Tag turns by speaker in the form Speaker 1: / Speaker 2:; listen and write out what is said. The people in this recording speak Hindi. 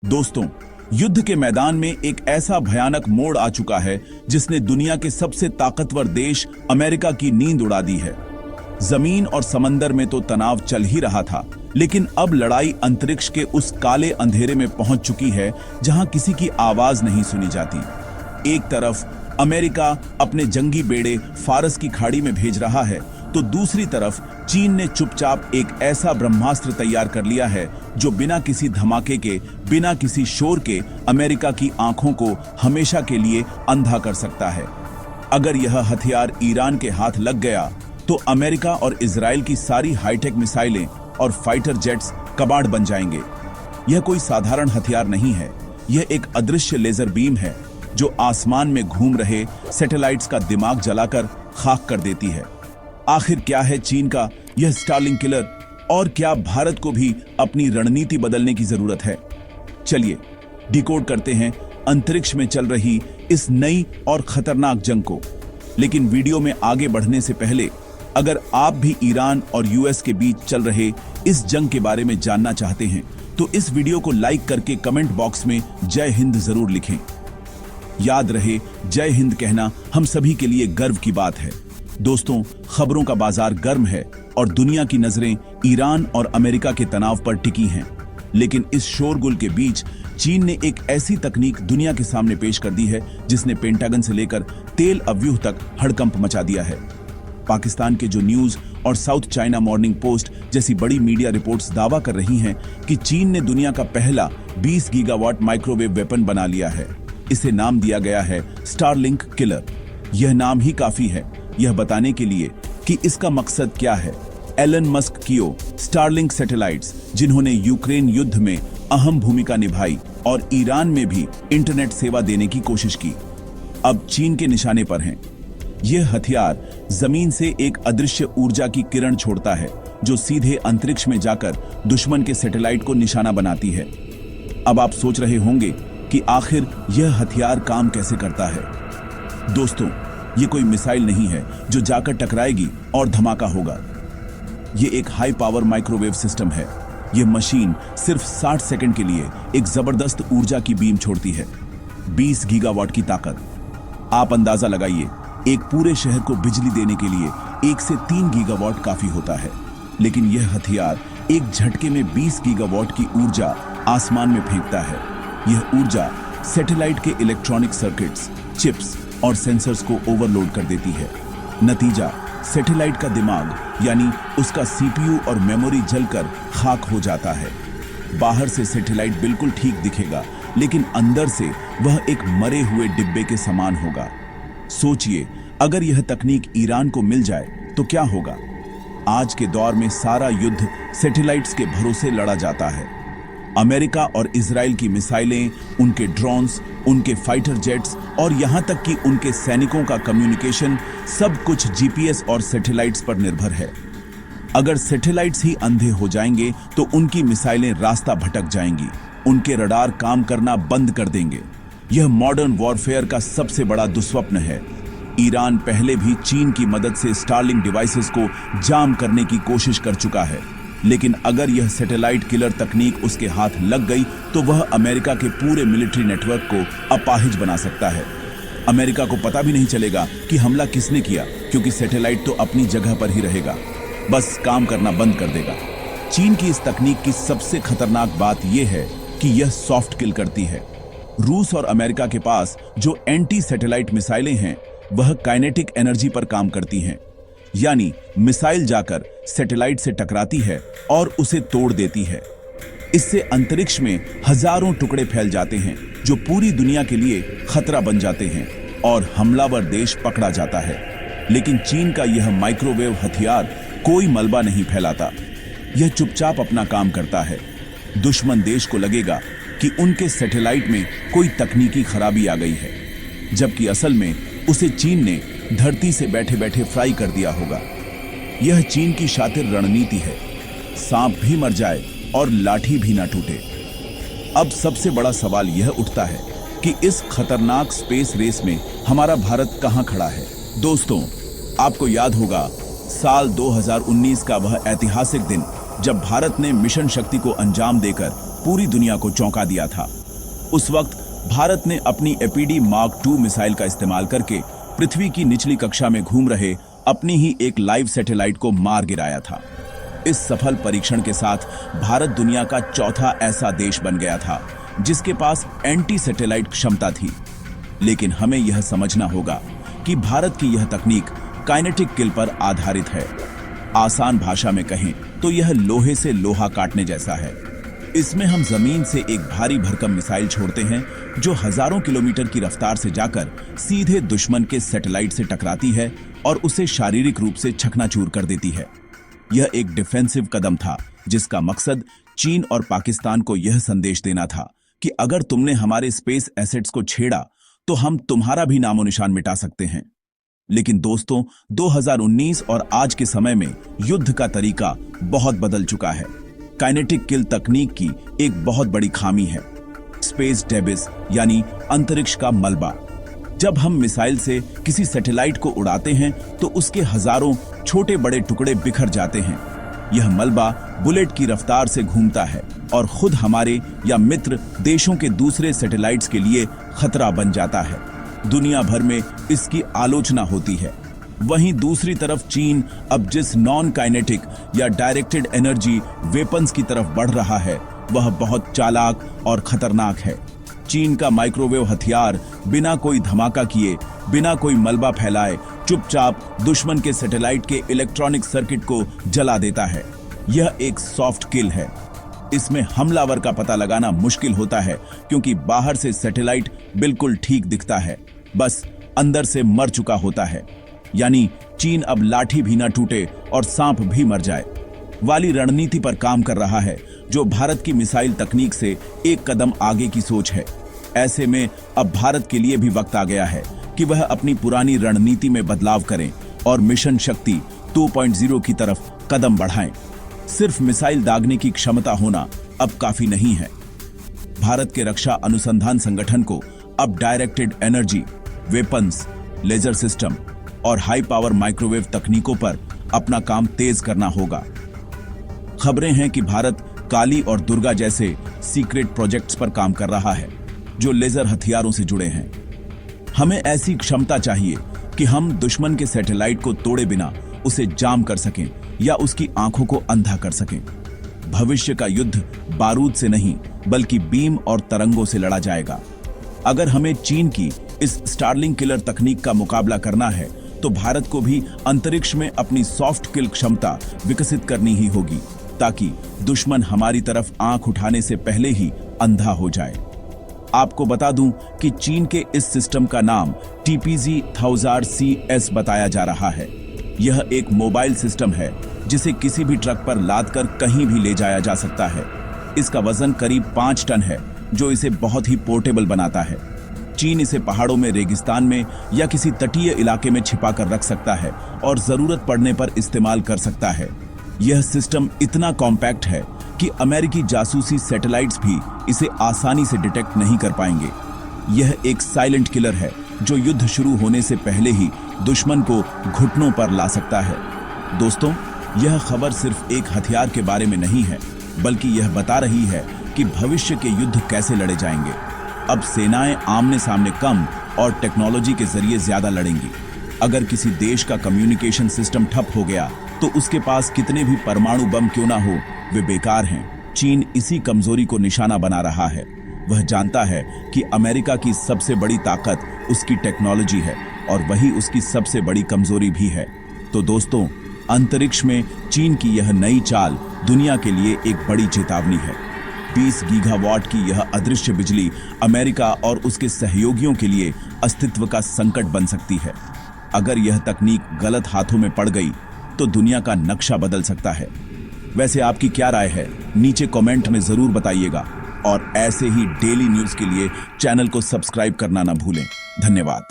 Speaker 1: दोस्तों, युद्ध के मैदान में एक ऐसा भयानक मोड़ आ चुका है जिसने दुनिया के सबसे ताकतवर देश अमेरिका की नींद उड़ा दी है। जमीन और समंदर में तो तनाव चल ही रहा था, लेकिन अब लड़ाई अंतरिक्ष के उस काले अंधेरे में पहुंच चुकी है जहां किसी की आवाज नहीं सुनी जाती। एक तरफ अमेरिका अपने जंगी बेड़े फारस की खाड़ी में भेज रहा है, तो दूसरी तरफ चीन ने चुपचाप एक ऐसा ब्रह्मास्त्र तैयार कर लिया है जो बिना किसी धमाके के, बिना किसी शोर के अमेरिका की आंखों को हमेशा के लिए अंधा कर सकता है। अगर यह हथियार ईरान के हाथ लग गया तो अमेरिका और इजराइल की सारी हाईटेक मिसाइलें और फाइटर जेट्स कबाड़ बन जाएंगे। यह कोई साधारण हथियार नहीं है, यह एक अदृश्य लेजर बीम है जो आसमान में घूम रहे सैटेलाइट्स का दिमाग जलाकर खाक कर देती है। आखिर क्या है चीन का यह स्टारलिंक किलर, और क्या भारत को भी अपनी रणनीति बदलने की जरूरत है? चलिए डिकोड करते हैं अंतरिक्ष में चल रही इस नई और खतरनाक जंग को। लेकिन वीडियो में आगे बढ़ने से पहले, अगर आप भी ईरान और यूएस के बीच चल रहे इस जंग के बारे में जानना चाहते हैं तो इस वीडियो को लाइक करके कमेंट बॉक्स में जय हिंद जरूर लिखें। याद रहे, जय हिंद कहना हम सभी के लिए गर्व की बात है। दोस्तों, खबरों का बाजार गर्म है और दुनिया की नजरें ईरान और अमेरिका के तनाव पर टिकी हैं। लेकिन इस शोरगुल के बीच चीन ने एक ऐसी तकनीक दुनिया के सामने पेश कर दी है जिसने पेंटागन से लेकर तेल अव्यूह तक हड़कंप मचा दिया है। पाकिस्तान के जो न्यूज और साउथ चाइना मॉर्निंग पोस्ट जैसी बड़ी मीडिया रिपोर्ट्स दावा कर रही हैं कि चीन ने दुनिया का पहला 20 गीगावाट माइक्रोवेव वेपन बना लिया है। इसे नाम दिया गया है स्टारलिंक किलर। यह नाम ही काफी है यह बताने के लिए कि इसका मकसद क्या है। एलन मस्क की स्टारलिंक सैटेलाइट्स, जिन्होंने यूक्रेन युद्ध में अहम भूमिका निभाई और ईरान में भी इंटरनेट सेवा देने की कोशिश की, अब चीन के निशाने पर हैं। यह हथियार जमीन से एक अदृश्य ऊर्जा की किरण छोड़ता है जो सीधे अंतरिक्ष में जाकर दुश्मन के सैटेलाइट को निशाना बनाती है। अब आप सोच रहे होंगे कि आखिर यह हथियार काम कैसे करता है। दोस्तों, ये कोई मिसाइल नहीं है जो जाकर टकराएगी और धमाका होगा। ये एक हाई पावर माइक्रोवेव सिस्टम है। ये मशीन सिर्फ 60 सेकंड के लिए एक जबरदस्त ऊर्जा की बीम छोड़ती है। 20 गीगावाट की ताकत। आप अंदाजा लगाइए, एक पूरे शहर को बिजली देने के लिए 1 से 3 गीगावाट काफी होता है। लेकिन यह हथियार एक झटके में 20 गीगावाट की ऊर्जा आसमान में फेंकता है। यह ऊर्जा सैटेलाइट के इलेक्ट्रॉनिक सर्किट्स, चिप्स और सेंसर्स को ओवरलोड कर देती है। नतीजा, सैटेलाइट का दिमाग यानी उसका सीपीयू और मेमोरी जलकर खाक हो जाता है। बाहर से सैटेलाइट बिल्कुल ठीक दिखेगा, लेकिन अंदर से वह एक मरे हुए डिब्बे के समान होगा। सोचिए, अगर यह तकनीक ईरान को मिल जाए तो क्या होगा। आज के दौर में सारा युद्ध सैटेलाइट्स के भरोसे लड़ा जाता है। अमेरिका और इजराइल की मिसाइलें, उनके ड्रोन्स, उनके फाइटर जेट्स और यहां तक कि उनके सैनिकों का कम्युनिकेशन, सब कुछ जीपीएस और सैटेलाइट्स पर निर्भर है। अगर सैटेलाइट्स ही अंधे हो जाएंगे तो उनकी मिसाइलें रास्ता भटक जाएंगी, उनके रडार काम करना बंद कर देंगे। यह मॉडर्न वॉरफेयर का सबसे बड़ा दुस्वप्न है। ईरान पहले भी चीन की मदद से स्टारलिंक डिवाइसेस को जाम करने की कोशिश कर चुका है, लेकिन अगर यह सैटेलाइट किलर तकनीक उसके हाथ लग गई तो वह अमेरिका के पूरे मिलिट्री नेटवर्क को अपाहिज बना सकता है। अमेरिका को पता भी नहीं चलेगा कि हमला किसने किया, क्योंकि सैटेलाइट तो अपनी जगह पर ही रहेगा, बस काम करना बंद कर देगा। चीन की इस तकनीक की सबसे खतरनाक बात यह है कि यह सॉफ्ट किल करती है। रूस और अमेरिका के पास जो एंटी सैटेलाइट मिसाइलें हैं वह काइनेटिक एनर्जी पर काम करती हैं, यानी मिसाइल जाकर सैटेलाइट से टकराती है और उसे तोड़ देती है। इससे अंतरिक्ष में हजारों टुकड़े फैल जाते हैं जो पूरी दुनिया के लिए खतरा बन जाते हैं और हमलावर देश पकड़ा जाता है। लेकिन चीन का यह माइक्रोवेव हथियार कोई मलबा नहीं फैलाता। यह चुपचाप अपना काम करता है। दुश्मन देश को लगेगा कि उनके सैटेलाइट में कोई तकनीकी खराबी आ गई है, जबकि असल में उसे चीन ने धरती से बैठे बैठे फ्राई कर दिया होगा। यह चीन की शातिर रणनीति है। सांप भी मर जाए और लाठी भी ना टूटे। अब सबसे बड़ा सवाल यह उठता है कि इस खतरनाक स्पेस रेस में हमारा भारत कहां खड़ा है। दोस्तों, आपको याद होगा साल 2019 का वह ऐतिहासिक दिन जब भारत ने मिशन शक्ति को अंजाम देकर पूरी दुनिया को चौंका दिया था। उस वक्त भारत ने अपनी एपीडी मार्क II मिसाइल का इस्तेमाल करके पृथ्वी की निचली कक्षा में घूम रहे अपनी ही एक लाइव सैटेलाइट को मार गिराया था। इस सफल परीक्षण के साथ भारत दुनिया का चौथा ऐसा देश बन गया था जिसके पास एंटी सैटेलाइट क्षमता थी। लेकिन हमें यह समझना होगा कि भारत की यह तकनीक काइनेटिक किल पर आधारित है। आसान भाषा में कहें तो यह लोहे से लोहा काटने जैसा है। इसमें हम जमीन से एक भारी भरकम मिसाइल छोड़ते हैं जो हजारों किलोमीटर की रफ्तार से जाकर सीधे दुश्मन के सैटेलाइट से टकराती है और उसे शारीरिक रूप से चकनाचूर कर देती है। यह एक डिफेंसिव कदम था जिसका मकसद चीन और पाकिस्तान को यह संदेश देना था कि अगर तुमने हमारे स्पेस एसेट्स को छेड़ा तो हम तुम्हारा भी नामो निशान मिटा सकते हैं। लेकिन दोस्तों, 2019 और आज के समय में युद्ध का तरीका बहुत बदल चुका है। काइनेटिक किल तकनीक की एक बहुत बड़ी खामी है स्पेस डेबिस, यानी अंतरिक्ष का मलबा। जब हम मिसाइल से किसी सैटेलाइट को उड़ाते हैं तो उसके हजारों छोटे बड़े टुकड़े बिखर जाते हैं। यह मलबा बुलेट की रफ्तार से घूमता है और खुद हमारे या मित्र देशों के दूसरे सैटेलाइट्स के लिए खतरा बन जाता है। दुनिया भर में इसकी आलोचना होती है। वहीं दूसरी तरफ चीन अब जिस नॉन काइनेटिक या डायरेक्टेड एनर्जी वेपन्स की तरफ बढ़ रहा है वह बहुत चालाक और खतरनाक है। चीन का माइक्रोवेव हथियार बिना कोई धमाका किए, बिना कोई मलबा फैलाए चुपचाप दुश्मन के सैटेलाइट के इलेक्ट्रॉनिक सर्किट को जला देता है। यह एक सॉफ्ट किल है। इसमें हमलावर का पता लगाना मुश्किल होता है क्योंकि बाहर से सैटेलाइट बिल्कुल ठीक दिखता है, बस अंदर से मर चुका होता है। यानी चीन अब लाठी भी ना टूटे और सांप भी मर जाए वाली रणनीति पर काम कर रहा है, जो भारत की मिसाइल तकनीक से एक कदम आगे की सोच है। ऐसे में अब भारत के लिए भी वक्त आ गया है कि वह अपनी पुरानी रणनीति में बदलाव करें और मिशन शक्ति 2.0 की तरफ कदम बढ़ाएं। सिर्फ मिसाइल दागने की क्षमता होना अब काफी नहीं है। भारत के रक्षा अनुसंधान संगठन को अब directed energy, weapons, laser system और हाई पावर माइक्रोवेव तकनीकों पर अपना काम तेज करना होगा। खबरें हैं कि भारत काली और दुर्गा जैसे सीक्रेट प्रोजेक्ट्स पर काम कर रहा है जो लेजर हथियारों से जुड़े हैं। हमें ऐसी क्षमता चाहिए कि हम दुश्मन के सैटेलाइट को तोड़े बिना उसे जाम कर सकें या उसकी आंखों को अंधा कर सकें। भविष्य का युद्ध बारूद से नहीं बल्कि बीम और तरंगों से लड़ा जाएगा। अगर हमें चीन की इस स्टारलिंग किलर तकनीक का मुकाबला करना है तो भारत को भी अंतरिक्ष में अपनी सॉफ्ट किल क्षमता विकसित करनी ही होगी ताकि दुश्मन हमारी तरफ आंख उठाने से पहले ही अंधा हो जाए। आपको बता दूं कि चीन के इस सिस्टम का नाम TPZ-1000CS बताया जा रहा है। यह एक मोबाइल सिस्टम है जिसे किसी भी ट्रक पर लादकर कहीं भी ले जाया जा सकता है। इसका वजन करीब 5 टन है जो इसे बहुत ही पोर्टेबल बनाता है। चीन इसे पहाड़ों में, रेगिस्तान में या किसी तटीय इलाके में छिपा कर रख सकता है और जरूरत पड़ने पर इस्तेमाल कर सकता है। यह सिस्टम इतना कॉम्पैक्ट है कि अमेरिकी जासूसी सैटेलाइट्स भी इसे आसानी से डिटेक्ट नहीं कर पाएंगे। यह एक साइलेंट किलर है जो युद्ध शुरू होने से पहले ही दुश्मन को घुटनों पर ला सकता है। दोस्तों, यह खबर सिर्फ एक हथियार के बारे में नहीं है बल्कि यह बता रही है कि भविष्य के युद्ध कैसे लड़े जाएंगे। अब सेनाएं आमने सामने कम और टेक्नोलॉजी के जरिए ज्यादा लड़ेंगी। अगर किसी देश का कम्युनिकेशन सिस्टम ठप हो गया तो उसके पास कितने भी परमाणु बम क्यों ना हो, वे बेकार हैं। चीन इसी कमजोरी को निशाना बना रहा है। वह जानता है कि अमेरिका की सबसे बड़ी ताकत उसकी टेक्नोलॉजी है और वही उसकी सबसे बड़ी कमजोरी भी है। तो दोस्तों, अंतरिक्ष में चीन की यह नई चाल दुनिया के लिए एक बड़ी चेतावनी है। 20 गीगावाट की यह अदृश्य बिजली अमेरिका और उसके सहयोगियों के लिए अस्तित्व का संकट बन सकती है। अगर यह तकनीक गलत हाथों में पड़ गई तो दुनिया का नक्शा बदल सकता है। वैसे आपकी क्या राय है, नीचे कमेंट में जरूर बताइएगा और ऐसे ही डेली न्यूज के लिए चैनल को सब्सक्राइब करना ना भूलें। धन्यवाद।